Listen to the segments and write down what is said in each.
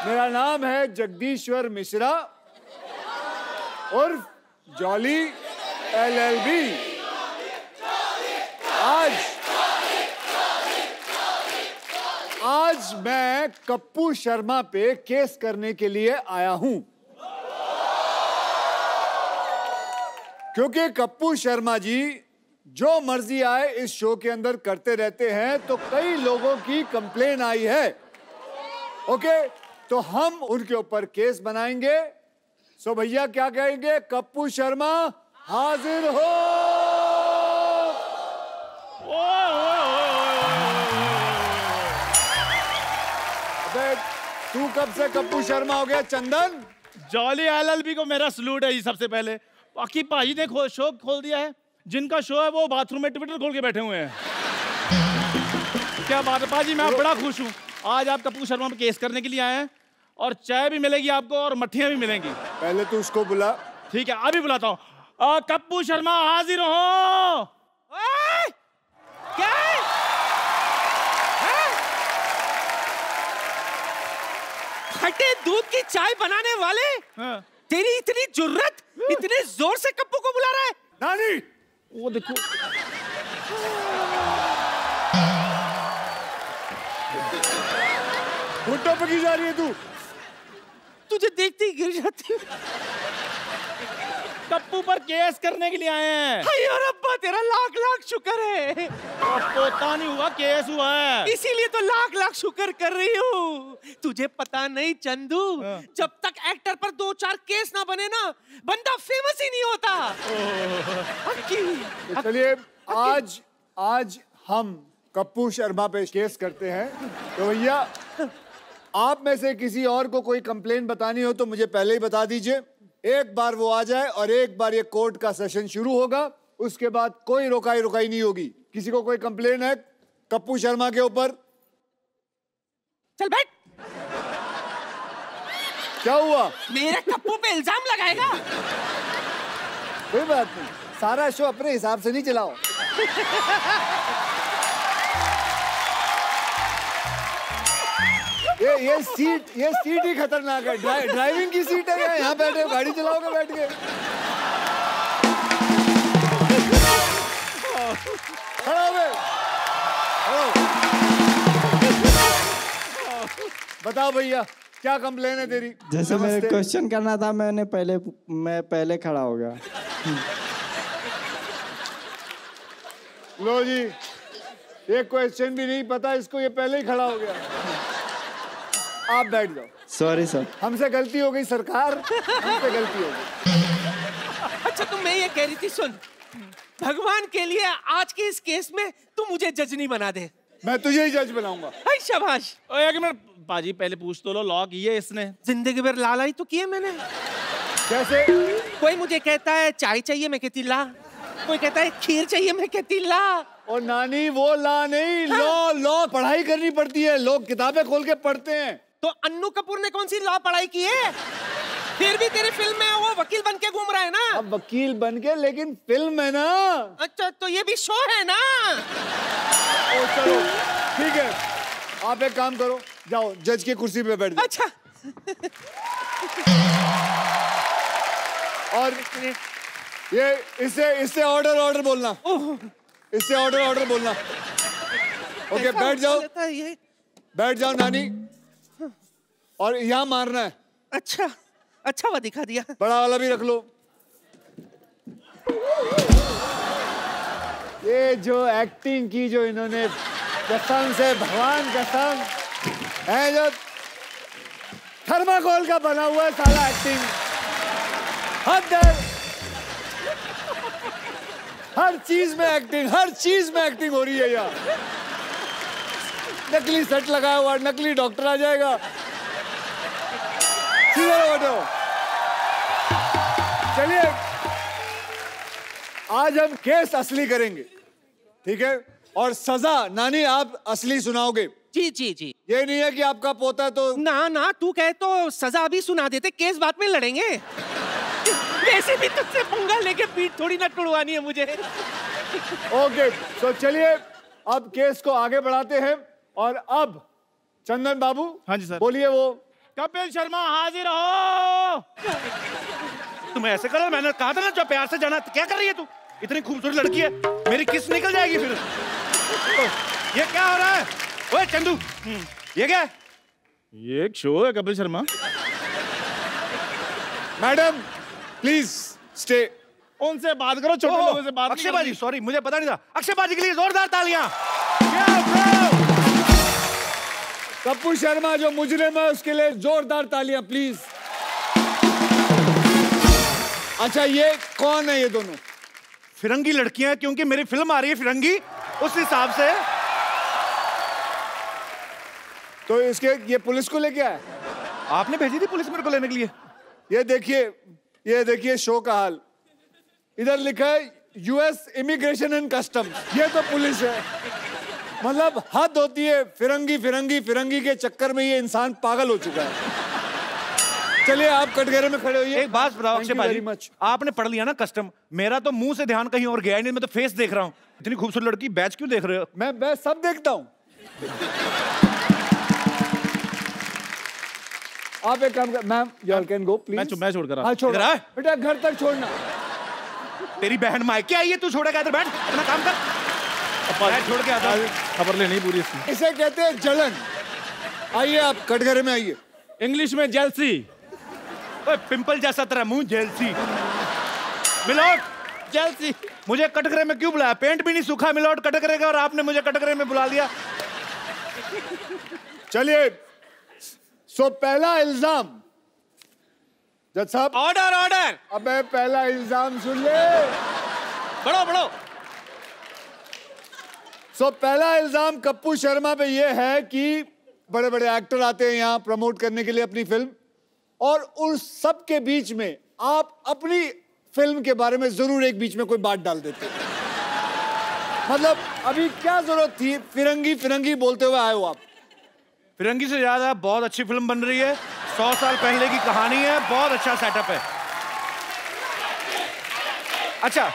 मेरा नाम है जगदीश्वर मिश्रा उर्फ जॉली LLB। आज मैं कप्पू शर्मा पे केस करने के लिए आया हूं, क्योंकि कप्पू शर्मा जी जो मर्जी आए इस शो के अंदर करते रहते हैं, तो कई लोगों की कंप्लेन आई है। ओके, तो हम उनके ऊपर केस बनाएंगे। सो भैया क्या कहेंगे? कप्पू शर्मा हाजिर हो। तू कब से कप्पू शर्मा हो गया चंदन? जॉली LLB को मेरा सलूट है जी सबसे पहले। बाकी पाजी ने शो खोल दिया है, जिनका शो है वो बाथरूम में ट्विटर खोल के बैठे हुए हैं। क्या बात है पाजी, मैं बड़ा खुश हूँ। आज आप कप्पू शर्मा पे केस करने के लिए आए हैं और चाय भी मिलेगी आपको और मट्ठियाँ भी मिलेंगी। पहले तू उसको बुला। ठीक है, अभी बुलाता हूँ। कप्पू शर्मा हाजिर हो। क्या फटे दूध की चाय बनाने वाले? हाँ। तेरी इतनी जुर्रत, इतने जोर से कप्पू को बुला रहा है? नानी, वो देखो। घुटनों पे की जा रही है तू? तुझे देखते ही गिर जाती। कप्पू पर केस करने के लिए आए हैं। हाय और अब्बा तेरा लाख लाख शुक्र है। पोता नहीं हुआ, केस हुआ है। इसीलिए तो लाख लाख शुक्र कर रही हूँ। तुझे पता नहीं चंदू, जब तक एक्टर पर 2-4 केस ना बने ना, बंदा फेमस ही नहीं होता। तो चलिए आज हम कप्पू शर्मा पे केस करते हैं। तो भैया आप में से किसी और को कोई कंप्लेन बतानी हो तो मुझे पहले ही बता दीजिए। एक बार वो आ जाए और एक बार ये कोर्ट का सेशन शुरू होगा, उसके बाद कोई रोकाई नहीं होगी। किसी को कोई कंप्लेन है कप्पू शर्मा के ऊपर? चल बैठ। क्या हुआ? मेरे कप्पू पे इल्जाम लगाएगा? कोई बात नहीं, सारा शो अपने हिसाब से नहीं चलाओ। ये सीट ही खतरनाक है। ड्राइविंग की सीट है। यहाँ बैठे गाड़ी चलाओगे बैठ के? खड़ा हो गए। बताओ भैया क्या कंप्लेन है तेरी? जैसे मेरे क्वेश्चन करना था, मैं पहले खड़ा हो गया। लो जी, ये क्वेश्चन भी नहीं पता इसको, ये पहले ही खड़ा हो गया। आप बैठ जाओ। सॉरी सर, हमसे गलती हो गई सरकार, हमसे गलती हो गई। अच्छा तो मैं ये कह रही थी, सुन, भगवान के लिए आज के इस केस में तू मुझे जज नहीं बना दे। मैं तुझे ही जज बनाऊंगा। शाबाश। एक मिनट पाजी, पहले पूछ तो लो, लॉ की है इसने? जिंदगी भर लाला ही तो किए मैंने। कैसे? कोई मुझे कहता है चाय चाहिए, मैं कहती ला। कोई कहता है खीर चाहिए, मैं कहती ला। और नानी वो ला नहीं, लॉ पढ़ाई करनी पड़ती है। लोग किताबें खोल के पढ़ते हैं। तो अन्नू कपूर ने कौन सी लॉ पढ़ाई की है? फिर भी तेरी फिल्म में वो वकील बन के घूम रहा है ना। अब वकील बन के, लेकिन फिल्म है ना। अच्छा तो ये भी शो है ना। ओ चलो ठीक है, आप एक काम करो, जाओ जज की कुर्सी पे बैठ जाओ। अच्छा। और ये इससे ऑर्डर बोलना। इससे ऑर्डर बोलना। ओके बैठ जाओ, बैठ जाओ नानी। और यहाँ मारना है। अच्छा वो दिखा दिया। बड़ा वाला भी रख लो। ये जो एक्टिंग की जो इन्होंने, कसम से भगवान कसम है, जो थर्माकोल का बना हुआ है साला एक्टिंग। हद है। हर चीज में एक्टिंग हो रही है यार। नकली सेट लगाया हुआ, नकली डॉक्टर आ जाएगा। चलिए आज हम केस असली करेंगे, ठीक है? और सजा नानी आप असली सुनाओगे। जी। ये नहीं है कि आपका पोता तो ना तू कहे तो सजा भी सुना देते, केस बाद में लड़ेंगे। वैसे भी तुझसे पंगा लेके पीठ थोड़ी ना टुड़वानी है मुझे। ओके तो चलिए अब केस को आगे बढ़ाते हैं। और अब चंदन बाबू, हाँ जी सर, बोलिए वो कपिल शर्मा हाजिर हो। तुम ऐसे करो, मैंने कहा था ना जो प्यार से जाना। क्या कर रही है तू? इतनी खूबसूरत लड़की है, मेरी किस निकल जाएगी फिर। ये क्या हो रहा है? ओए चंदू, ये क्या है? ये एक शो है Kapil Sharma. Madam please stay. उनसे बात करो, छोटे लोगों से बात। अक्षय बाजी, सॉरी मुझे पता नहीं था। अक्षय बाजी के लिए जोरदार तालियां। कपूर शर्मा जो मुजरिम है उसके लिए जोरदार तालियां प्लीज। अच्छा ये कौन है ये दोनों? फिरंगी लड़कियां, क्योंकि मेरी फिल्म आ रही है फिरंगी, उस हिसाब से। तो इसके ये पुलिस को लेके आया? आपने भेजी थी पुलिस मेरे को लेने के लिए? ये देखिए शो का हाल। इधर लिखा है यूएस इमिग्रेशन एंड कस्टम्स। ये तो पुलिस है। मतलब हद होती है। फिरंगी फिरंगी फिरंगी के चक्कर में ये इंसान पागल हो चुका है। चलिए आप कटघरे में खड़े होइए। एक बात बताओ अक्षय भाई, आपने पढ़ लिया ना कस्टम, मेरा तो मुंह से ध्यान कहीं और गया ही नहीं, मैं तो फेस देख रहा हूँ। इतनी खूबसूरत लड़की, बैच क्यों देख रहे हो? मैं सब देखता हूँ। आप एक काम कर, ma'am you all can go please. मैं छोड़कर हाँ छोड़ बेटा, घर तक छोड़ना। तेरी बहन मायके आई है, तू छोड़ेगा? इधर बैठ, अपना काम कर। मैं छोड़ के आता हूँ। खबर लेनी पूरी इसकी। इसे कहते हैं जलन। आइए आप कटघरे में आइए। इंग्लिश में जेलसी। पिंपल जैसा तेरा मुंह, जेलसी। मिलोट, जेलसी। मुझे कटघरे में क्यों बुलाया? पेंट भी नहीं सूखा मिलोट कटघरे का, और आपने मुझे कटघरे में बुला लिया। चलिए सो पहला इल्जाम। जज साहब ऑर्डर ऑर्डर। अबे पहला इल्जाम सुन ले। बढ़ो बढ़ो। सो पहला इल्जाम कप्पू शर्मा पे ये है कि बड़े बड़े एक्टर आते हैं यहाँ प्रमोट करने के लिए अपनी फिल्म, और उन सब के बीच में आप अपनी फिल्म के बारे में जरूर एक बीच में कोई बात डाल देते हैं। मतलब अभी क्या जरूरत थी फिरंगी फिरंगी बोलते हुए आए हो आप? फिरंगी से ज्यादा बहुत अच्छी फिल्म बन रही है, 100 साल पहले की कहानी है, बहुत अच्छा सेटअप है। अच्छा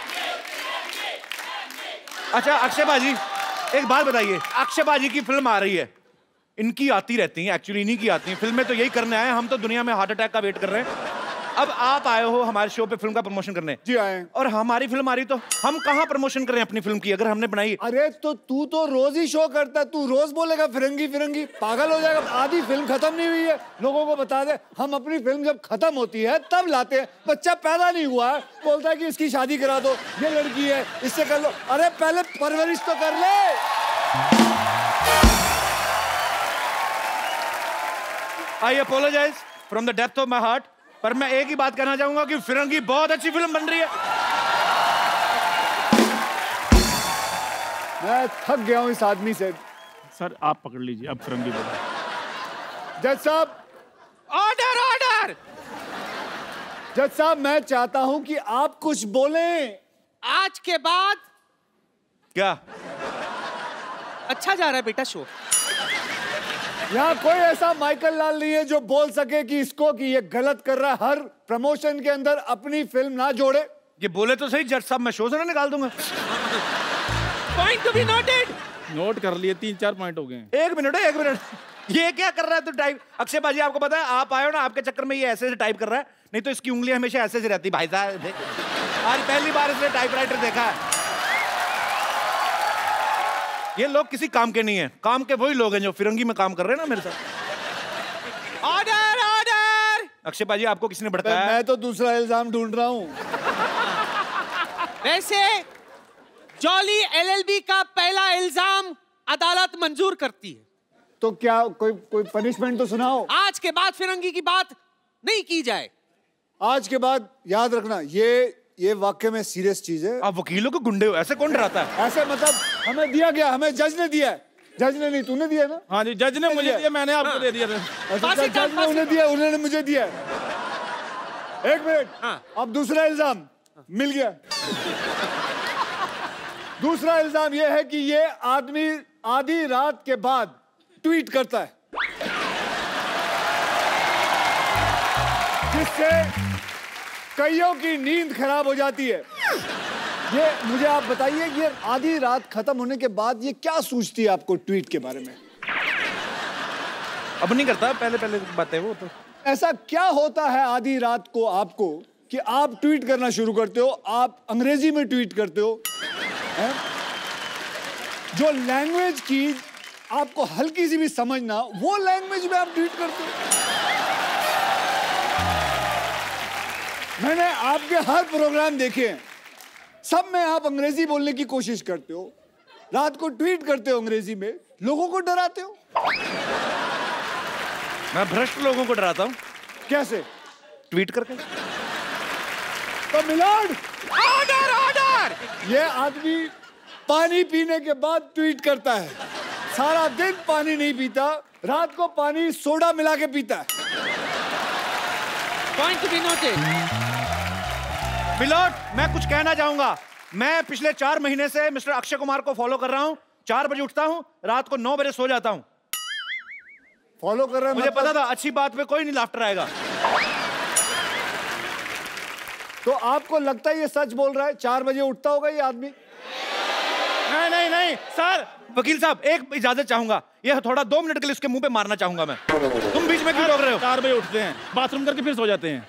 अक्षय बाजी, एक बात बताइए, अक्षय बाजी की फिल्म आ रही है, इनकी आती रहती हैं, एक्चुअली इन्हीं की आती हैं फिल्में, तो यही करने आए। हम तो दुनिया में हार्ट अटैक का वेट कर रहे हैं। अब आप आए हो हमारे शो पे फिल्म का प्रमोशन करने। जी आए। और हमारी फिल्म आ रही, तो हम कहाँ प्रमोशन करें अपनी फिल्म की, अगर हमने बनाई? अरे तो तू तो रोज ही शो करता है, तू रोज बोलेगा फिरंगी फिरंगी, पागल हो जाएगा। आधी फिल्म खत्म नहीं हुई है, लोगों को बता दे। हम अपनी फिल्म जब खत्म होती है तब लाते हैं। बच्चा पैदा नहीं हुआ है, बोलता है कि इसकी शादी करा दो, ये लड़की है इससे कर लो। अरे पहले परवरिश तो कर ले। I apologise from the depth of my heart, पर मैं एक ही बात कहना चाहूंगा कि फिरंगी बहुत अच्छी फिल्म बन रही है। मैं थक गया हूं इस आदमी से। सर आप पकड़ लीजिए, अब फिरंगी बोलो। जज साहब ऑर्डर ऑर्डर। जज साहब मैं चाहता हूं कि आप कुछ बोलें। आज के बाद क्या अच्छा जा रहा है बेटा शो? यहाँ कोई ऐसा माइकल लाल नहीं है जो बोल सके कि इसको कि ये गलत कर रहा है, हर प्रमोशन के अंदर अपनी फिल्म ना जोड़े। ये बोले तो सही जज साहब, मैं शो से ना निकाल दूंगा। Point to be noted. Note कर लिए, 3-4 पॉइंट हो गए। एक मिनट, ये क्या कर रहा है तू टाइप? अक्षय बाजी आपको पता है, आप आए हो ना, आपके चक्कर में ये ऐसे से टाइप कर रहा है, नहीं तो इसकी उंगलियां हमेशा ऐसे से रहती। भाई साहब आज पहली बार इसने टाइपराइटर देखा है। ये लोग किसी काम के नहीं है, काम के वही लोग हैं जो फिरंगी में काम कर रहे हैं ना मेरे साथ। Order order. अक्षय बाजी आपको किसने भड़काया? मैं तो दूसरा इल्जाम ढूंढ रहा हूँ। वैसे जॉली एलएलबी का पहला इल्जाम अदालत मंजूर करती है। तो क्या कोई पनिशमेंट तो सुनाओ। आज के बाद फिरंगी की बात नहीं की जाए। आज के बाद याद रखना, ये वाकई में सीरियस चीज है। आप वकीलों को गुंडे हो, ऐसे कौन डराता है? ऐसे मतलब हमें दिया गया, हमें जज ने दिया है। जज ने नहीं, तूने दिया ना? हाँ जी, जज ने मुझे दिया, मैंने आपको दे दिया। जज ने उन्हें दिया, उन्होंने मुझे दिया। एक मिनट, अब दूसरा इल्जाम मिल गया। दूसरा इल्जाम यह है कि ये आदमी आधी रात के बाद ट्वीट करता है, जिससे कईयों की नींद खराब हो जाती है। ये मुझे आप बताइए, ये आधी रात खत्म होने के बाद ये क्या सोचती है आपको ट्वीट के बारे में? अब नहीं करता, पहले पहले बातें वो तो। ऐसा क्या होता है आधी रात को आपको कि आप ट्वीट करना शुरू करते हो, आप अंग्रेजी में ट्वीट करते हो, है? जो लैंग्वेज की आपको हल्की सी भी समझ ना, वो लैंग्वेज में आप ट्वीट करते हो। मैंने आपके हर प्रोग्राम देखे हैं, सब में आप अंग्रेजी बोलने की कोशिश करते हो, रात को ट्वीट करते हो अंग्रेजी में, लोगों को डराते हो। मैं भ्रष्ट लोगों को डराता हूँ। कैसे? ट्वीट करके। तो मिलॉर्ड, ऑर्डर ऑर्डर। ये आदमी पानी पीने के बाद ट्वीट करता है, सारा दिन पानी नहीं पीता, रात को पानी सोडा मिला के पीता है। Point to be noted. Milord, मैं कुछ कहना चाहूंगा। मैं पिछले 4 महीने से मिस्टर अक्षय कुमार को फॉलो कर रहा हूँ। 4 बजे उठता हूँ, रात को 9 बजे सो जाता हूँ। फॉलो कर रहे हैं? मुझे पता था अच्छी बात पे कोई नहीं लाफ्टर आएगा। तो आपको लगता है ये सच बोल रहा है? 4 बजे उठता होगा ये आदमी? नहीं नहीं नहीं सर, वकील साहब एक इजाजत चाहूंगा। ये थोड़ा 2 मिनट के लिए उसके मुंह पे मारना चाहूंगा मैं। तुम बीच में क्यों रोक रहे हो? 4 बजे उठते हैं, बाथरूम करके फिर सो जाते हैं।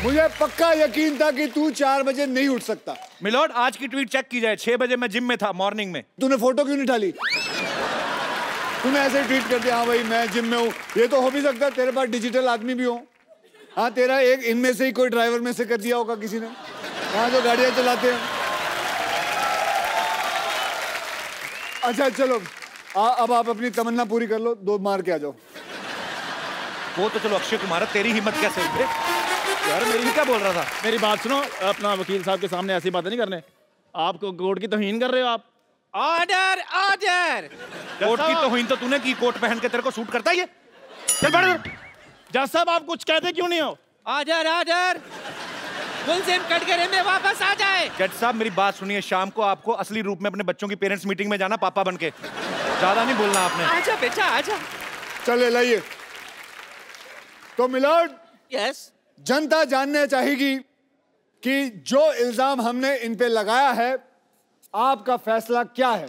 मुझे पक्का यकीन था कि तू 4 बजे नहीं उठ सकता। मिलोड, आज की ट्वीट चेक की जाए। 6 बजे मैं जिम में था, मॉर्निंग में। तूने फोटो क्यों नहीं डाली? तूने ऐसे ट्वीट कर दिया, हाँ भाई मैं जिम में हूँ। ये तो हो भी सकता है तेरे पास डिजिटल आदमी भी हो। हाँ, तेरा एक इनमें से ही कोई ड्राइवर में से कर दिया होगा किसी ने, हाँ, जो गाड़ियां चलाते हैं। अच्छा चलो, अब आप अपनी तमन्ना पूरी कर लो, 2 मार के आ जाओ। वो तो चलो अक्षय कुमार है, तेरी हिम्मत कैसे हुई? यार मेरी क्या बोल रहा था? मेरी बात सुनो, अपना वकील साहब के सामने ऐसी बातें नहीं करने। आपको कोर्ट की तौहीन कर रहे हो आप। Order order. कोर्ट की तौहीन तो तूने की, कोट पहन के तेरे को सूट करता है ये? चल बैठ। जज साहब आप कुछ कहते क्यों नहीं हो? Order order. मुलजिम कटघरे में वापस आ जाए। जज साहब मेरी बात सुनिए, शाम को आपको असली रूप में अपने बच्चों की पेरेंट्स मीटिंग में जाना, पापा बन के। ज्यादा नहीं बोलना आपने। आजा बेटा आजा। चले लाइए। तो मिलॉर्ड, यस। जनता जानना चाहेगी कि जो इल्जाम हमने इन पे लगाया है, आपका फैसला क्या है?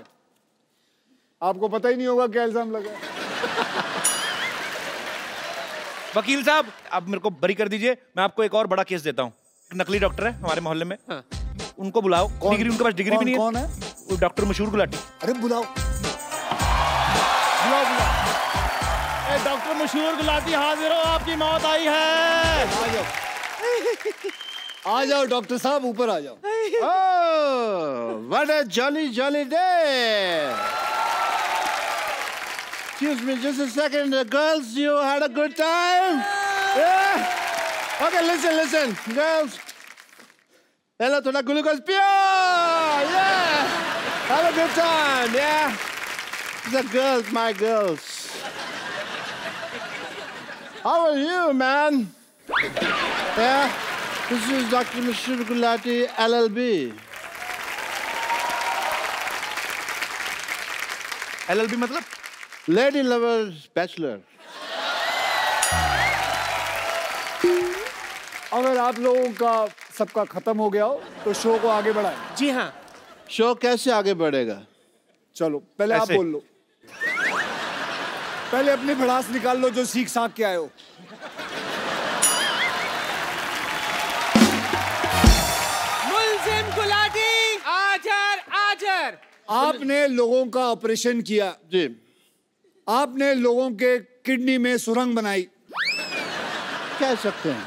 आपको पता ही नहीं होगा क्या इल्जाम लगा है। वकील साहब आप मेरे को बरी कर दीजिए। मैं आपको एक और बड़ा केस देता हूँ। नकली डॉक्टर है हमारे मोहल्ले में। हाँ। उनको बुलाओ। डिग्री उनके पास डिग्री भी नहीं है। कौन है? वो डॉक्टर मशहूर गुलाटी। अरे बुलाओ बुलाओ बुलाओ। डॉक्टर मशहूर गुलाटी हाजिर हो, आपकी मौत आई है। आ जाओ, आ जाओ डॉक्टर साहब, ऊपर आ जाओ। Oh, what a jolly, jolly day! Excuse me, just a second. Girls, you had a good time? Yeah? Okay, listen, girls. Hello, thoda glucose pure! Yeah! Have a good time, yeah? The girls, my girls. How are you, man? Yeah? This is Dr. Mashur Gulati, LLB. LLB मतलब? Lady Lovers Bachelor. अगर आप लोगों का सबका खत्म हो गया हो तो शो को आगे बढ़ाएं। जी हाँ। शो कैसे आगे बढ़ेगा? चलो पहले आप ऐसे। बोल लो, पहले अपनी भड़ास निकाल लो जो सीख साख के आए हो। मुलजिम गुलाटी आजर आजर। आपने लोगों का ऑपरेशन किया, जी। आपने लोगों के किडनी में सुरंग बनाई, कह सकते हैं।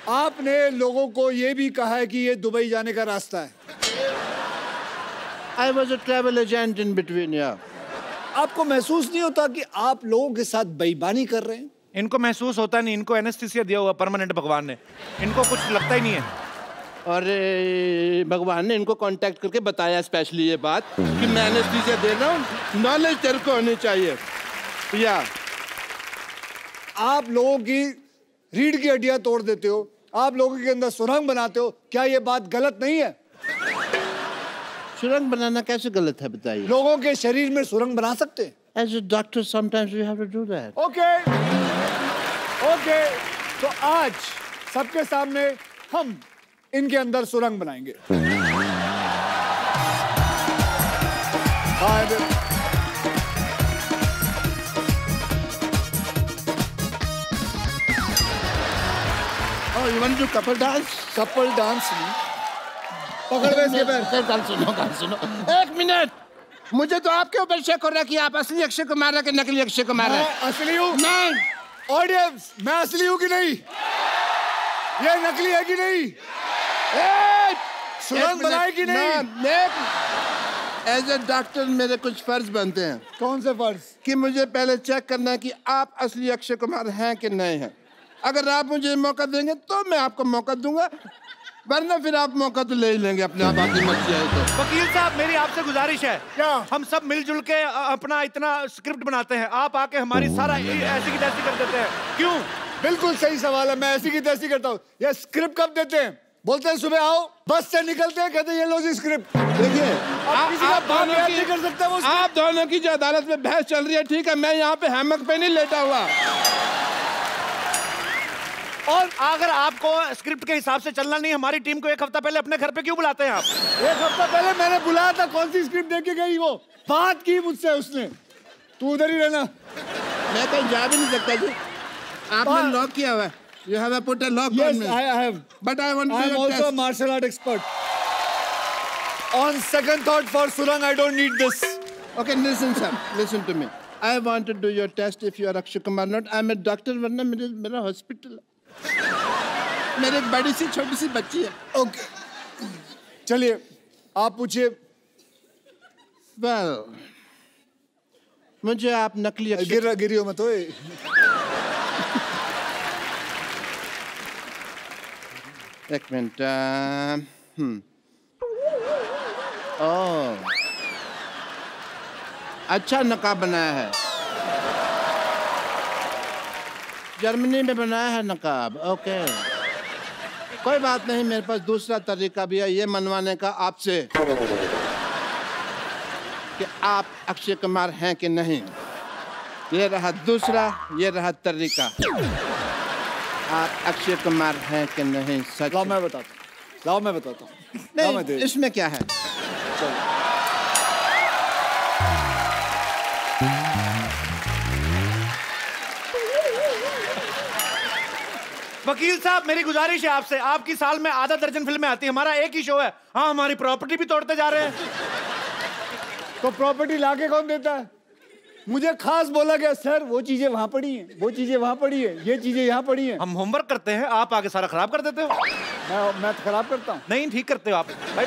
आपने लोगों को यह भी कहा है कि ये दुबई जाने का रास्ता है। I was a travel agent in between, yeah. आपको महसूस नहीं होता कि आप लोगों के साथ बेईमानी कर रहे हैं? इनको महसूस होता नहीं, इनको एनेस्थीसिया दिया हुआ परमानेंट भगवान ने। इनको कुछ लगता ही नहीं है। और भगवान ने इनको कांटेक्ट करके बताया स्पेशली ये बात कि मैं एनेस्थीसिया दे रहा हूँ, नॉलेज तेरे को होनी चाहिए। या आप लोगों की रीढ़ की हड्डियां तोड़ देते हो, आप लोगों के अंदर सुरंग बनाते हो, क्या ये बात गलत नहीं है? सुरंग बनाना कैसे गलत है बताइए? लोगों के शरीर में सुरंग बना सकते हैं। As a doctor, sometimes we have to do that. Okay okay, तो आज सबके सामने हम इनके अंदर सुरंग बनाएंगे। हाँ Oh, you want to do couple dance? Couple dance नहीं, पकड़ में इसके पैर। गाल सुनो। एक मिनट, मुझे तो आपके ऊपर शक हो रहा है कि आप असली अक्षय कुमार है कि नकली अक्षय कुमार है। मैं असली हूँ। नहीं, ऑडियंस, मैं असली हूँ कि नहीं? ये नकली है कि नहीं? सुरंग बनाए कि नहीं? एज ए डॉक्टर मेरे कुछ फर्ज बनते हैं। कौन से फर्ज? कि मुझे पहले चेक करना है कि आप असली अक्षय कुमार हैं कि नहीं हैं। अगर आप मुझे मौका देंगे तो मैं आपको मौका दूंगा, वरना फिर आप मौका तो ले ही लेंगे अपने आप, आपकी मर्जी है तो। वकील साहब, मेरी आपसे गुजारिश है, क्या? हम सब मिलजुल के अपना इतना स्क्रिप्ट बनाते हैं, आप आके हमारी सारा ऐसी की तैसी कर देते हैं, क्यों? बिल्कुल सही सवाल है, मैं ऐसी की तैसी करता हूँ। ये स्क्रिप्ट कब देते हैं? बोलते हैं सुबह आओ, बस से निकलते हैं, कहते हैं ये लो जी स्क्रिप्ट। देखिए, किसी का बाप याद नहीं कर सकता वो script। आप दोनों की जो अदालत में बहस चल रही है, ठीक है, मैं यहाँ पे हैमक पे नहीं लेटा हुआ। और अगर आपको स्क्रिप्ट के हिसाब से चलना नहीं, हमारी टीम को एक हफ्ता पहले अपने घर पे क्यों बुलाते हैं आप? एक हफ्ता पहले मैंने बुलाया था, कौन सी स्क्रिप्ट देके गई? वो बात की मुझसे उसने, तू उधर ही रहना। मैं कहीं जा भी नहीं सकता जी, आपने लॉक किया हुआ है। You have put a lock Yes, on me. I have. But I want to I am do a also a test. martial art expert. On second thought, for Surang, I don't need this. Okay, listen, sir. Listen to me. I want to do your test if you are Akshay Kumar not. I'm a doctor, वरना मेरा hospital है। मेरी एक बड़ी सी छोटी सी बच्ची है। Okay. चलिए, आप पूछिए। Well, मुझे आप नकली अक्षय गिरियो मत ओए। एक मिनट। ओह, अच्छा नकाब बनाया है, जर्मनी में बनाया है नकाब। ओके, कोई बात नहीं, मेरे पास दूसरा तरीका भी है ये मनवाने का आपसे कि आप अक्षय कुमार हैं कि नहीं। ये रहा दूसरा, ये रहा तरीका। आप अक्षय कुमार हैं कि नहीं? सच? लाओ मैं बताता हूँ। लाओ मैं बताता हूँ। नहीं, इसमें क्या है? वकील साहब, मेरी गुजारिश है आपसे, आपकी साल में आधा दर्जन फिल्में आती हैं, हमारा एक ही शो है। हाँ, हमारी प्रॉपर्टी भी तोड़ते जा रहे हैं। तो प्रॉपर्टी लाके कौन देता है? मुझे खास बोला गया, सर वो चीजें वहां पड़ी हैं, वो चीजें वहां पड़ी है, ये चीजें यहाँ पड़ी हैं। हम होमवर्क करते हैं, आप आगे सारा खराब कर देते हो। मैं तो खराब करता हूँ? नहीं, ठीक करते हो आप भाई।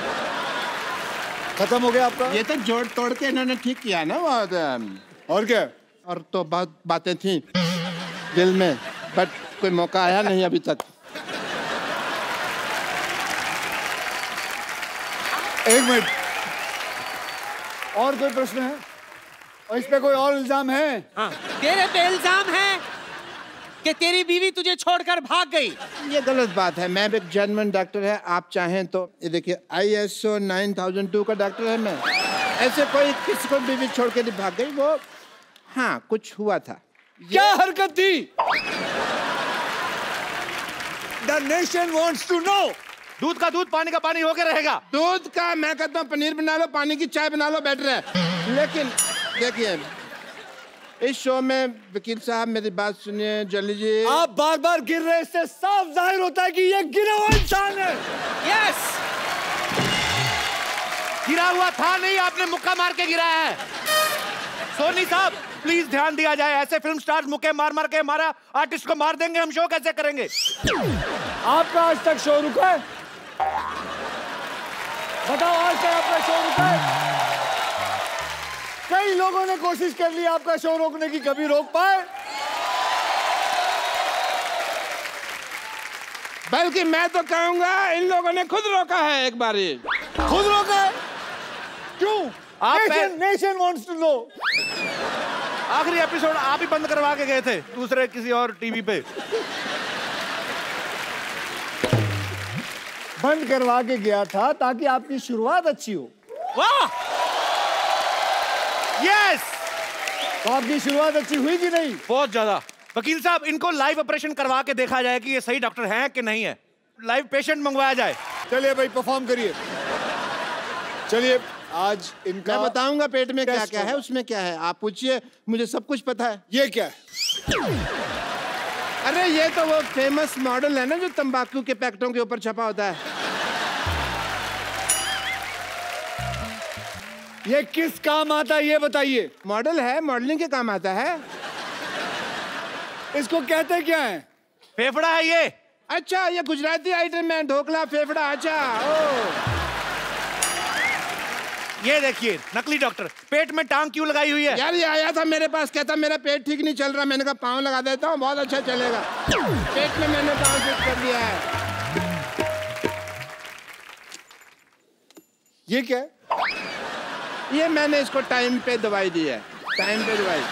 खत्म हो गया आपका? ये तो जोड़ तोड़ के इन्होंने ठीक किया ना। और क्या? और तो बहुत बातें थी दिल में, बट कोई मौका आया नहीं अभी तक। एक मिनट, और कोई प्रश्न है? और इस पे कोई और इल्जाम है? हाँ, तेरे पे इल्जाम है कि तेरी बीवी तुझे छोड़कर भाग गई। ये गलत बात है, मैं एक जर्मन डॉक्टर है, आप चाहें तो ये देखिए ISO 9002 का डॉक्टर है मैं। ऐसे कोई किसी को बीवी छोड़ के नहीं भाग गई। वो हाँ, कुछ हुआ था। क्या हरकत थी? The nation wants to know. दूध का दूध, पानी का पानी होके रहेगा। दूध का मैं कहता हूँ पनीर बना लो, पानी की चाय बना लो, बेटर है। लेकिन देखिए, इस शो में वकील साहब मेरी बात सुनिए जल्दी जी। आप बार बार गिर रहे, इससे साफ जाहिर होता है कि ये गिरा हुआ इंसान है। यस, गिरा हुआ था नहीं, आपने मुक्का मार के गिराया है। सोनी साहब, प्लीज ध्यान दिया जाए, ऐसे फिल्म स्टार्स मुक्के मार मार के हमारा आर्टिस्ट को मार देंगे, हम शो कैसे करेंगे? आपका आज तक शो रुका है? बताओ, आज तक आपका शो रुका है? कई लोगों ने कोशिश कर ली आपका शो रोकने की, कभी रोक पाए? बल्कि मैं तो कहूंगा इन लोगों ने खुद रोका है एक बारी। खुद रोका है? क्यों? आप नेशन वांट्स टू नो। आखिरी एपिसोड आप ही बंद करवा के गए थे दूसरे किसी और टीवी पे। बंद करवा के गया था ताकि आपकी शुरुआत अच्छी हो। वाह, यस, तो आपकी शुरुआत अच्छी हुई कि नहीं? बहुत ज्यादा। वकील साहब, इनको लाइव ऑपरेशन करवा के देखा जाए कि ये सही डॉक्टर हैं कि नहीं है। लाइव पेशेंट मंगवाया जाए। चलिए भाई, परफॉर्म करिए। चलिए, आज इनका मैं बताऊंगा पेट में क्या टेस्ट क्या है, होगा। उसमें क्या है। आप पूछिए, मुझे सब कुछ पता है। ये क्या है? अरे ये तो वो फेमस मॉडल है ना जो तंबाकू के पैकेटों के ऊपर छपा होता है। ये किस काम आता है ये बताइए। मॉडल है, मॉडलिंग के काम आता है। इसको कहते क्या है? फेफड़ा है ये। अच्छा, ये गुजराती आइटम है, ढोकला फेफड़ा। अच्छा, ओ ये देखिए नकली डॉक्टर पेट में टांग क्यों लगाई हुई है? यार, ये आया था मेरे पास, कहता मेरा पेट ठीक नहीं चल रहा। मैंने कहा पाँव लगा देता हूँ, बहुत अच्छा चलेगा। पेट में मैंने पाँव फिट कर दिया है। ये क्या है? ये मैंने इसको टाइम पे दवाई दी है, टाइम पे दवाई।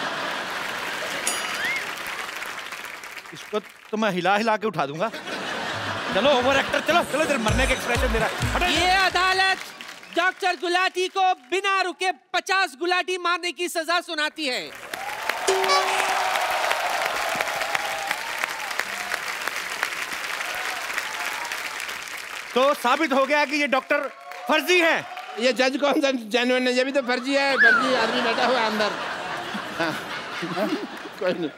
इसको तो मैं हिला हिला के उठा दूंगा। चलो ओवर एक्टर, चलो चलो इधर मरने के एक्सप्रेशन दे रहा है। हटो। ये अदालत डॉक्टर गुलाटी को बिना रुके 50 गुलाटी मारने की सजा सुनाती है। तो साबित हो गया कि ये डॉक्टर फर्जी है। ये जज कौन सा जेन्युइन है? ये भी तो फर्जी है, फर्जी आदमी बैठा हुआ है अंदर। हाँ। कोई नहीं।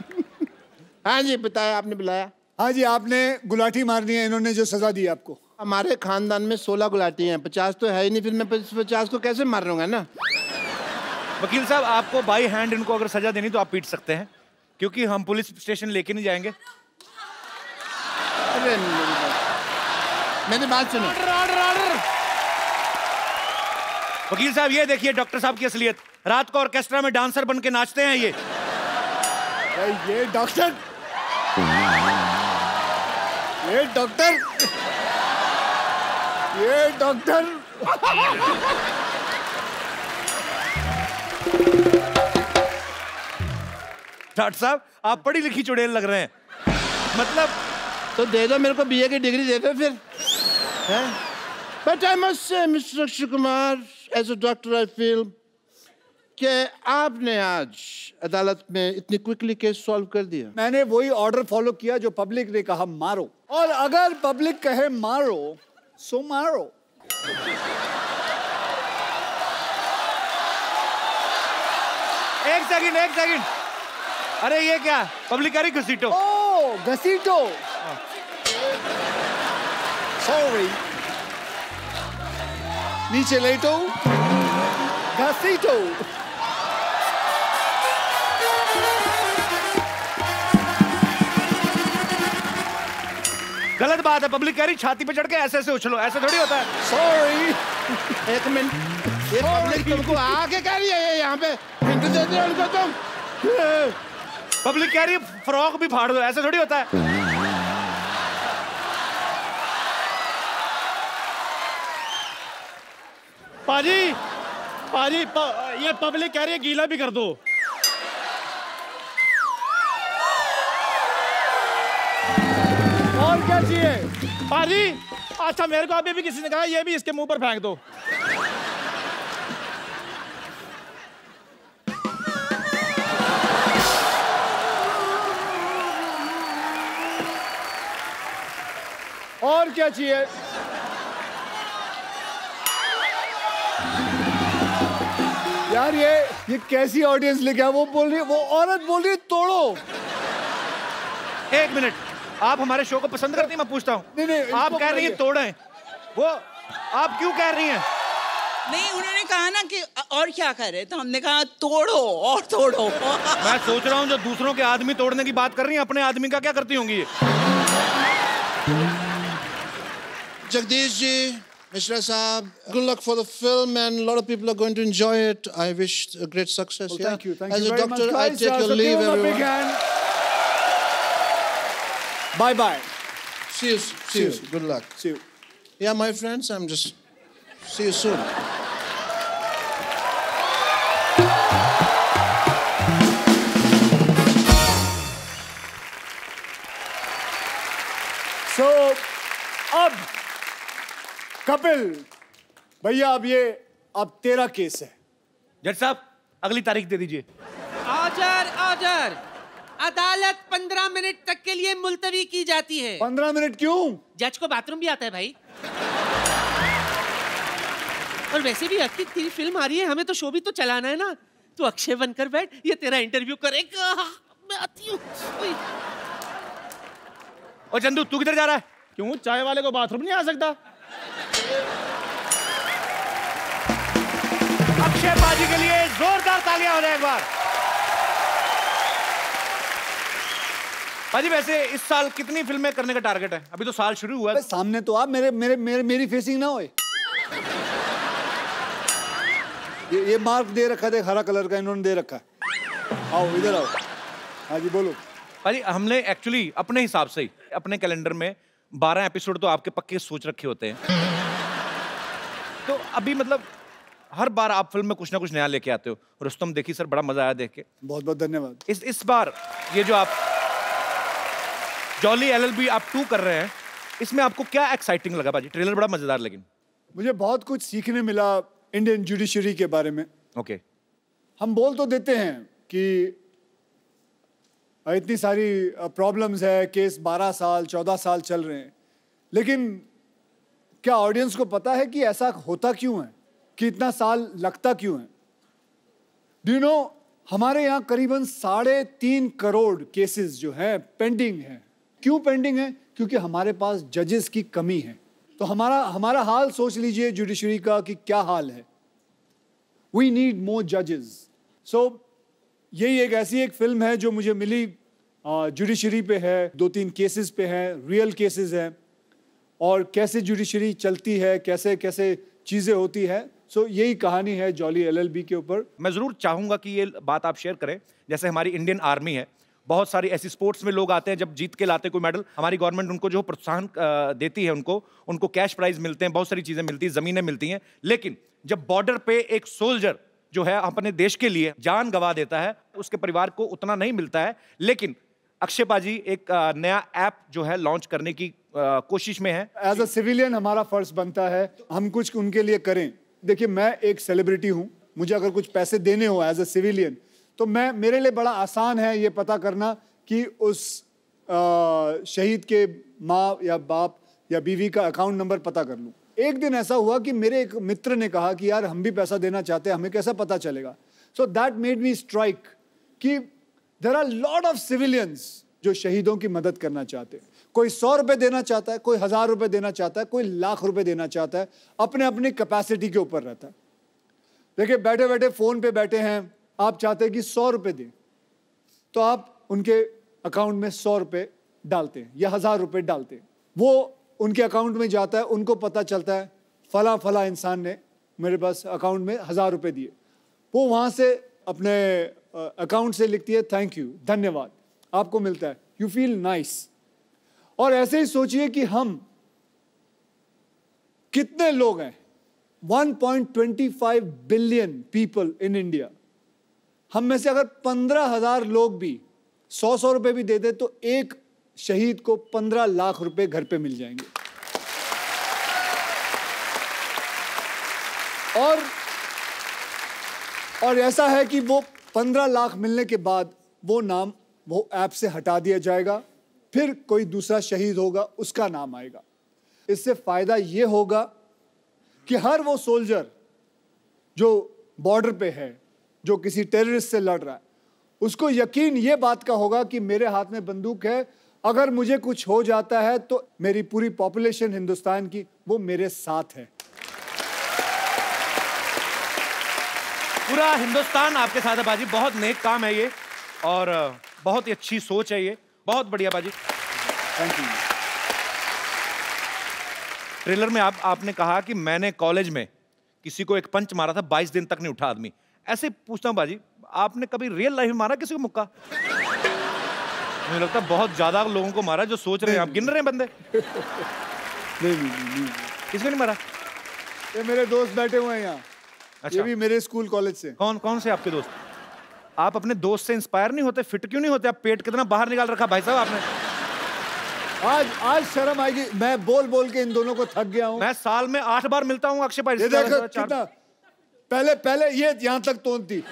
हाँ जी, बताया, आपने बुलाया। हाँ जी, आपने गुलाटी मारनी है, इन्होंने जो सजा दी आपको। हमारे खानदान में 16 गुलाटी हैं, 50 तो है ही नहीं, फिर मैं 50 को कैसे मार लूंगा ना। वकील साहब आपको बाई हैंड इनको अगर सजा देनी तो आप पीट सकते हैं, क्योंकि हम पुलिस स्टेशन लेके नहीं जाएंगे। अरे मेरी बात सुनो। वकील साहब ये देखिए डॉक्टर साहब की असलियत। रात को ऑर्केस्ट्रा में डांसर बन के नाचते हैं ये। ये डॉक्टर, ये डॉक्टर, ये डॉक्टर। डॉक्टर साहब आप पढ़ी लिखी चुड़ैल लग रहे हैं। मतलब तो दे दो मेरे को, बीए की डिग्री दे दो फिर। But I must say mister Akshay Kumar, as a doctor I feel कि आपने आज अदालत में इतनी क्विकली केस सॉल्व कर दिया। मैंने वही ऑर्डर फॉलो किया जो पब्लिक ने कहा मारो, और अगर पब्लिक कहे मारो सो मारो। एक सेकंड। अरे ये क्या पब्लिक करी घसीटो। ओ घसीटो, सॉरी, नीचे लेटो, घसीटो। गलत बात है, पब्लिक कह रही छाती पे चढ़ के ऐसे ऐसे उछलो, ऐसे थोड़ी होता है। सॉरी। एक मिनट, ये पब्लिक तुमको आके कह रही है, ये यहाँ पे हिंट दे दिया उनको तुम। पब्लिक कह रही है फ्रॉक भी फाड़ दो, ऐसे थोड़ी होता है। पाजी, ये पब्लिक कह रही है गीला भी कर दो। और क्या चाहिए? पाजी, अच्छा मेरे को अभी भी किसी ने कहा ये भी इसके मुंह पर फेंक दो। और क्या चाहिए? यार ये कैसी ऑडियंस लेके आया? वो बोल रही है, वो औरत बोल रही है तोड़ो। एक मिनट, आप हमारे शो को पसंद करती हैं? मैं पूछता हूँ। नहीं, आप इसको कह रही हैं बताइए। तोड़ें, वो आप क्यों कह रही हैं? नहीं, उन्होंने कहा ना कि और क्या करे, तो हमने कहा तोड़ो और तोड़ो। मैं सोच रहा हूँ जो दूसरों के आदमी तोड़ने की बात कर रही हैं, अपने आदमी का क्या करती होंगी ये? Jagdish ji, Mishra Saab, good luck for the film, and a lot of people are going to enjoy it. I wish a great success. Well, Yeah? thank you As a very doctor, much, I guys. take your So leave, give him a big everyone. hand. Bye bye. See you. Good luck. See you. Yeah, my friends, I'm just see you soon. So अब कपिल भैया, अब तेरा case है। जज साहब अगली तारीख दे दीजिए। ऑर्डर। अदालत 15 मिनट तक के लिए मुलतवी की जाती है। 15 मिनट क्यों? जज को बाथरूम भी आता है भाई। और वैसे भी अक्की तेरी फिल्म आ रही है, हमें तो शो भी तो चलाना है ना। तू अक्षय बनकर बैठ, ये तेरा इंटरव्यू करेगा। मैं आती हूँ। और चंदू तू किधर जा रहा है? क्यों, चाय वाले को बाथरूम नहीं आ सकता? अक्षय पाजी के लिए जोरदार तालियां हो जाए एक बार। पाजी वैसे इस साल कितनी फिल्में करने का टारगेट है? अभी तो साल शुरू हुआ है। सामने तो आप मेरी फेसिंग ना होए। ये मार्क दे रखा है हरा कलर का, इन्होंने दे रखा है। आओ इधर आओ। हाँ जी बोलो। पाजी हमने एक्चुअली अपने हिसाब से ही अपने कैलेंडर में 12 एपिसोड तो आपके पक्के सोच रखे होते हैं। तो अभी मतलब हर बार आप फिल्म में कुछ ना कुछ नया लेके आते हो। रुस्तम देखी सर, बड़ा मजा आया देख के। बहुत बहुत धन्यवाद। इस बार ये जो आप जॉली LLB आप 2 कर रहे हैं, इसमें आपको क्या एक्साइटिंग लगा पाजी? ट्रेलर बड़ा मजेदार, लेकिन मुझे बहुत कुछ सीखने मिला इंडियन जुडिशरी के बारे में। ओके। हम बोल तो देते हैं कि इतनी सारी प्रॉब्लम्स है, केस 12 साल 14 साल चल रहे हैं, लेकिन क्या ऑडियंस को पता है कि ऐसा होता क्यों है, कि इतना साल लगता क्यों है? डू यू नो, हमारे यहाँ करीबन 3.5 करोड़ केसेस जो हैं पेंडिंग हैं। क्यों पेंडिंग है? क्योंकि हमारे पास जजेस की कमी है। तो हमारा हाल सोच लीजिए जुडिशरी का कि क्या हाल है। वी नीड मोर जजेस। सो यही एक फिल्म है जो मुझे मिली, जुडिशरी पे है, 2-3 केसेस पे है, रियल केसेस हैं, और कैसे जुडिशरी चलती है, कैसे कैसे चीज़ें होती है। सो यही कहानी है जॉली LLB के ऊपर। मैं जरूर चाहूंगा कि ये बात आप शेयर करें। जैसे हमारी इंडियन आर्मी है, बहुत सारी ऐसी स्पोर्ट्स में लोग आते हैं, जब जीत के लाते कोई मेडल, हमारी गवर्नमेंट उनको जो प्रोत्साहन देती है, उनको कैश प्राइज मिलते हैं, बहुत सारी चीजें मिलती हैं, जमीनें मिलती हैं। लेकिन जब बॉर्डर पे एक सोल्जर जो है अपने देश के लिए जान गंवा देता है, उसके परिवार को उतना नहीं मिलता है। लेकिन अक्षय पाजी एक नया ऐप जो है लॉन्च करने की कोशिश में है। एज अ सिविलियन हमारा फर्ज बनता है हम कुछ उनके लिए करें। देखिए, मैं एक सेलिब्रिटी हूँ, मुझे अगर कुछ पैसे देने हो एज अ सिविलियन, तो मेरे लिए बड़ा आसान है ये पता करना कि उस शहीद के माँ या बाप या बीवी का अकाउंट नंबर पता कर लूँ। एक दिन ऐसा हुआ कि मेरे एक मित्र ने कहा कि यार हम भी पैसा देना चाहते हैं, हमें कैसा पता चलेगा? So that made me strike कि there are lot of civilians जो शहीदों की मदद करना चाहते हैं। कोई 100 रुपए देना चाहता है, कोई 1000 रुपए देना चाहता है, कोई लाख रुपए देना चाहता है, अपने अपनी कैपेसिटी के ऊपर रहता है। देखिए, बैठे बैठे फोन पे बैठे हैं, आप चाहते हैं कि 100 रुपए दें, तो आप उनके अकाउंट में 100 रुपए डालते हैं या 1000 रुपए डालते हैं। वो उनके अकाउंट में जाता है, उनको पता चलता है फला फला इंसान ने मेरे पास अकाउंट में 1000 रुपए दिए। वो वहाँ से अपने अकाउंट से लिखती है थैंक यू, धन्यवाद, आपको मिलता है, यू फील नाइस। और ऐसे ही सोचिए कि हम कितने लोग हैं, 1.25 बिलियन पीपल इन इंडिया। हम में से अगर 15,000 लोग भी 100 रुपए भी दे दे तो एक शहीद को 15 लाख रुपए घर पे मिल जाएंगे। और ऐसा है कि वो 15 लाख मिलने के बाद वो नाम वो ऐप से हटा दिया जाएगा, फिर कोई दूसरा शहीद होगा, उसका नाम आएगा। इससे फायदा ये होगा कि हर वो सोल्जर जो बॉर्डर पे है, जो किसी टेररिस्ट से लड़ रहा है, उसको यकीन ये बात का होगा कि मेरे हाथ में बंदूक है, अगर मुझे कुछ हो जाता है तो मेरी पूरी पॉपुलेशन हिंदुस्तान की वो मेरे साथ है। पूरा हिंदुस्तान आपके साथ है बाजी। बहुत नेक काम है ये और बहुत ही अच्छी सोच है ये, बहुत बढ़िया बाजी। Thank you. ट्रेलर में आपने कहा कि मैंने कॉलेज में किसी को एक पंच मारा था, 22 दिन तक नहीं उठा आदमी। ऐसे पूछता हूं बाजी, आपने कभी रियल लाइफ में मारा किसी को मुक्का? मुझे लगता है बहुत ज्यादा लोगों को मारा जो सोच रहे हैं, आप गिन रहे हैं बंदे। नहीं। किसको नहीं मारा? ये मेरे दोस्त बैठे हुए हैं यहाँ। अच्छा। ये भी मेरे स्कूल कॉलेज से। कौन से आपके दोस्त? आप अपने दोस्त से इंस्पायर नहीं होते? फिट क्यों नहीं होते? आप पेट कितना बाहर निकाल रखा भाई साहब आपने। आज शर्म आएगी, मैं बोल के इन दोनों को थक गया हूँ। मैं साल में 8 बार मिलता हूँ अक्षय भाई। ये देखो कितना, पहले ये यहाँ तक तोंद थी।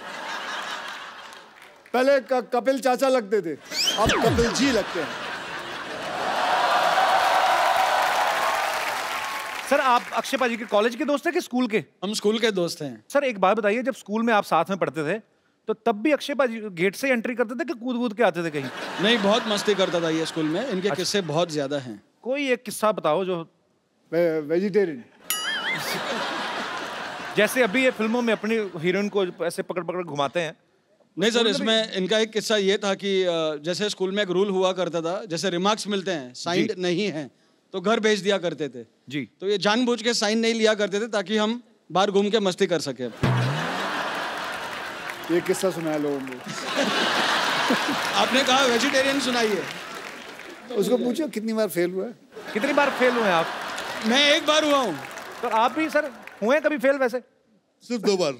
पहले कपिल चाचा लगते थे, अब कपिल जी लगते हैं। सर आप अक्षय पाजी के कॉलेज के दोस्त हैं कि स्कूल के? हम स्कूल के दोस्त हैं। सर एक बात बताइए, जब स्कूल में आप साथ में पढ़ते थे तो तब भी अक्षय पाजी गेट से एंट्री करते थे कि कूद वूद के आते थे कहीं? नहीं, बहुत मस्ती करता था ये स्कूल में। इनके किस्से बहुत ज्यादा हैं। कोई एक किस्सा बताओ जो वेजिटेरियन। जैसे अभी ये फिल्मों में अपनी हीरोइन को ऐसे पकड़ पकड़ घुमाते हैं। नहीं सर, इसमें इनका एक किस्सा ये था कि जैसे स्कूल में एक रूल हुआ करता था, जैसे रिमार्क्स मिलते हैं साइंड नहीं है तो घर भेज दिया करते थे जी। तो ये जानबूझ के साइन नहीं लिया करते थे ताकि हम बाहर घूम के मस्ती कर सके। ये किस्सा सुनाया लोगों को। आपने कहा वेजिटेरियन सुनाइए। उसको पूछो कितनी बार फेल हुआ है। कितनी बार फेल हुए आप? मैं एक बार हुआ हूँ। तो आप भी सर हुए कभी फेल? वैसे सिर्फ 2 बार।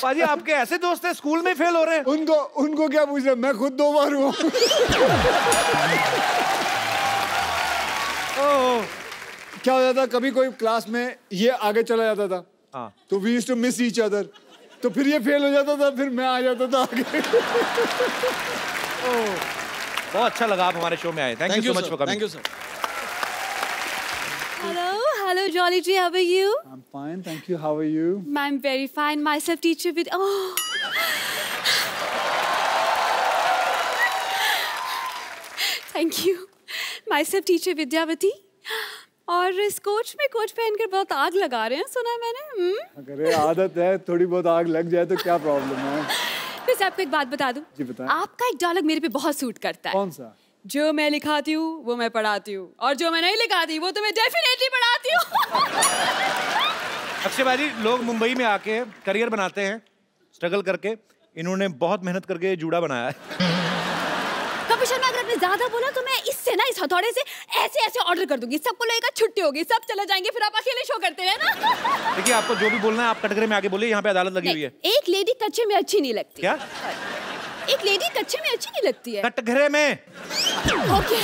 पाजी आपके ऐसे दोस्त हैं स्कूल में फेल हो रहे हैं? उनको क्या पूछ रहे, मैं खुद 2 बार हुआ। क्या हो जाता, कभी कोई क्लास में ये आगे चला जाता था हाँ। तो we used to miss each other, तो फिर ये फेल हो जाता था, फिर मैं आ जाता था आगे। बहुत अच्छा लगा आप हमारे शो में आए। Thank you so much for coming. Thank you sir. Hello, Jolly G. How are you? I'm fine, thank you. How are you? I'm very fine. Myself, teacher with. Oh. Thank you. Myself, teacher Vidyavati. और इस coach में coach पहनकर बहुत आग लगा रहे हैं, सुना है मैंने। अरे आदत है, थोड़ी बहुत आग लग जाए तो क्या प्रॉब्लम है। वैसे आपको एक बात बता दूं? जी बताएं। आपका एक डायलॉग मेरे पे बहुत सूट करता है। कौन सा? जो मैं लिखाती हूँ वो मैं पढ़ाती हूँ, और जो मैं नहीं लिखाती वो तो मैं डेफिनेटली पढ़ाती हूँ। अक्षय पाजी, लोग मुंबई में आके करियर बनाते हैं स्ट्रगल करके। इन्होंने बहुत मेहनत करके जूड़ा बनाया है। कपिल शर्मा, अगर आपने ज्यादा बोला तो मैं इससे ना, इस हथौड़े से ऐसे ऐसे ऑर्डर कर दूंगी, सबको लगेगा छुट्टी होगी, सब चले जाएंगे, फिर आप अकेले शो करते हैं ना। देखिए आपको जो भी बोलना है आप कटघरे में आके बोलिए, यहाँ पे अदालत लगी हुई है। एक लेडी कच्चे में अच्छी नहीं लगती। क्या? एक लेडी कच्चे में अच्छी नहीं लगती है। कटघरे में। Okay,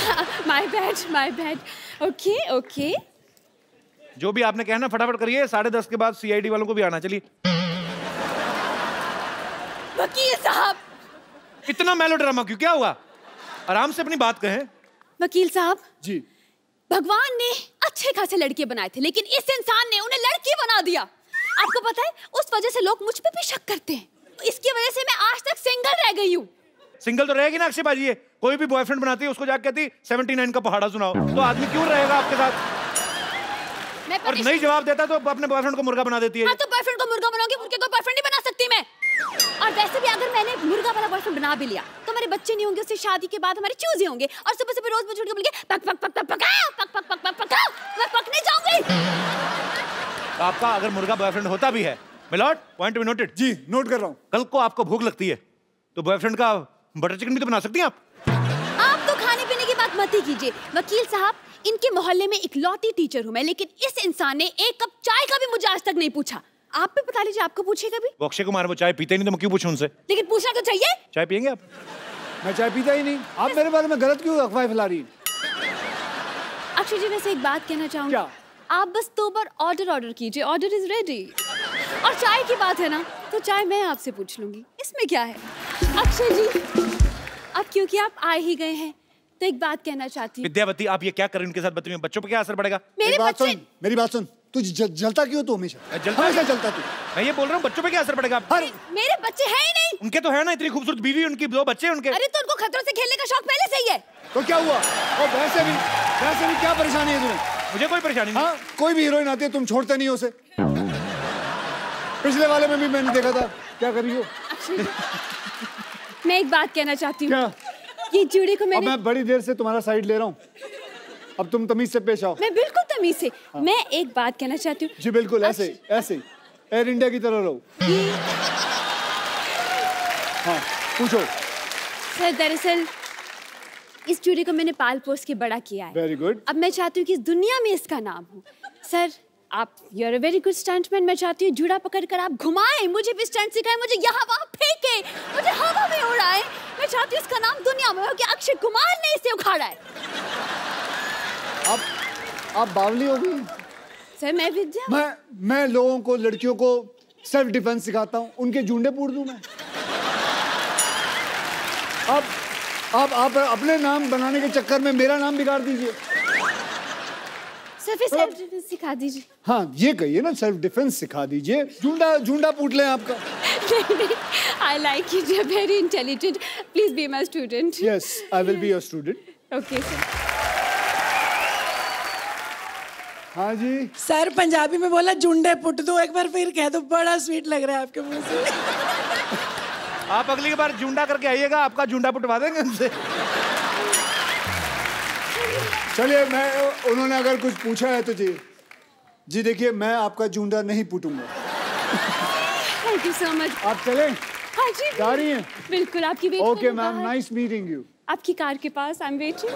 my bad. Okay okay. जो भी आपने कहना फटाफट करिए, 10:30 के बाद CID वालों को भी आना। चलिए। वकील साहब। इतना मेलोड्रामा क्यों? क्या हुआ? आराम से अपनी बात कहें। वकील साहब जी। भगवान ने अच्छे खासे लड़के बनाए थे, लेकिन इस इंसान ने उन्हें लड़की बना दिया। आपको पता है, उस वजह से लोग मुझ पे भी शक करते हैं। इसकी वजह से मैं आज तक सिंगल रह गई हूँ। सिंगल तो रहेगी ना अक्षय पाजी। कोई भी बॉयफ्रेंड बनाती है उसको जाके कहती 79 का पहाड़ा सुनाओ, तो आदमी क्यों रहेगा आपके साथ? और नहीं जवाब देता तो अपने बॉयफ्रेंड को मुर्गा बना देती है। हाँ, तो बॉयफ्रेंड को मुर्गा बनाऊंगी, मुर्गे को बॉयफ्रेंड नहीं बना सकती मैं। और वैसे भी अगर मैंने मुर्गा वाला बॉयफ्रेंड बना भी लिया तो हमारे बच्चे नहीं होंगे, उससे शादी के बाद हमारे चूजे होंगे, और सुबह सुबह रोज मुझे उठ के बोलेंगे पक पक पक पक पकाओ, पक पक पक पक पकाओ, मैं पकने जाऊंगी। तो आपका अगर मुर्गा बॉयफ्रेंड होता भी है, milord, point to be noted. जी, नोट कर रहा हूँ। कल को आपको भूख लगती है तो बॉयफ्रेंड का बटर चिकन भी तो बना सकती हैं आप। आप तो खाने पीने की बात मत ही कीजिए। वकील साहब, इनके मोहल्ले में इकलौती टीचर हूँ मैं, लेकिन इस इंसान ने एक कप चाय का भी मुझे आज तक नहीं पूछा। आप भी बता लीजिए, आपको पूछे कभी? वो अक्षय कुमार, वो चाय पीते नहीं तो मैं क्यों पूछूं उनसे? लेकिन पूछना तो चाहिए। चाय पियेंगे आप? मैं चाय पीता ही नहीं। आप मेरे बारे में गलत क्यों अफवाह फैला रही हैं? अक्षय जी, वैसे एक बात कहना चाहूंगी। क्या? आप बस 2 बार ऑर्डर कीजिए, ऑर्डर इज रेडी। और चाय की बात है ना, तो चाय मैं आपसे पूछ लूंगी, इसमें क्या है। अक्षय जी, अब क्योंकि आप आए ही गए हैं तो एक बात कहना चाहती हूँ। विद्यावती, आप ये क्या कर रही हैं उनके साथ बदतमीजी? बच्चों पे क्या असर पड़ेगा? मेरे बच्चे। मेरी बात सुन, तू जलता क्यों? तू हमेशा जलता तू। मैं ये बोल रहा हूँ, बच्चों पे क्या असर पड़ेगा? मेरे बच्चे हैं ही नहीं। उनके तो है ना, इतनी खूबसूरत बीवी उनकी, 2 बच्चे उनके। अरे तो उनको खतरों से खेलने का शौक पहले से ही है। तो क्या हुआ? और वैसे भी क्या परेशानी है तुम्हें? मुझे कोई परेशानी नहीं। हाँ, कोई भी हीरोइन आती है तुम छोड़ते नहीं हो उसे। पिछले वाले में भी मैंने देखा था, क्या कर रही हो? मैं एक बात कहना चाहती हूँ। क्या? ये जूड़े को मैंने। मैं बड़ी देर से तुम्हारा साइड ले रहा हूँ, अब तुम तमीज से पेश आओ। मैं बिल्कुल तमीज से। मैं एक बात कहना चाहती हूँ। जी बिल्कुल, ऐसे एयर इंडिया की तरह रहो। हाँ, पूछो। सर, दरअसल इस जूड़े को मैंने पाल पोस के बड़ा किया है। Very good. अब मैं चाहती हूँ कि इस दुनिया में इसका नाम हो। सर, आप you are a very good stuntman. मैं चाहती हूँ जूड़ा पकड़कर आप घुमाएं, मुझे भी स्टंट सिखाएं, मुझे यहाँ वहाँ फेंके, मुझे हवा में उड़ाएं। मैं चाहती हूँ इसका नाम दुनिया में हो कि अक्षय कुमार ने इसे उखाड़ा है। आप बावली हो गई। सर, मैं विद्या। मैं लोगों को, लड़कियों को सेल्फ डिफेंस सिखाता हूँ, उनके जूंडे पूर दूं मैं। आप अपने नाम बनाने के चक्कर में मेरा नाम बिगाड़ दीजिए। सर फिर सेल्फ डिफेंस सिखा दीजिए। हाँ ये कहिए ना, सेल्फ डिफेंस सिखा दीजिए। झुंडा पूट लें आपका। I like it. You're very intelligent. Please be my student. Yes, I will be your student. Okay, sir. हाँ जी। सर पंजाबी में बोला झुंडे पुट दो, एक बार फिर कह दो, बड़ा स्वीट लग रहा है आपके मुंह से। आप अगली बार झुंडा करके आइएगा, आपका झुंडा पुटवा देंगे उनसे। चलिए, उन्होंने अगर कुछ पूछा है तो जी देखिए, मैं आपका झुंडा नहीं पुटूंगा। Thank you so much. आप चलें? हाँ जी। जा रही हैं? बिल्कुल आपकी wait. Okay ma'am, nice meeting you. आपकी कार के पास आई एम वेटिंग।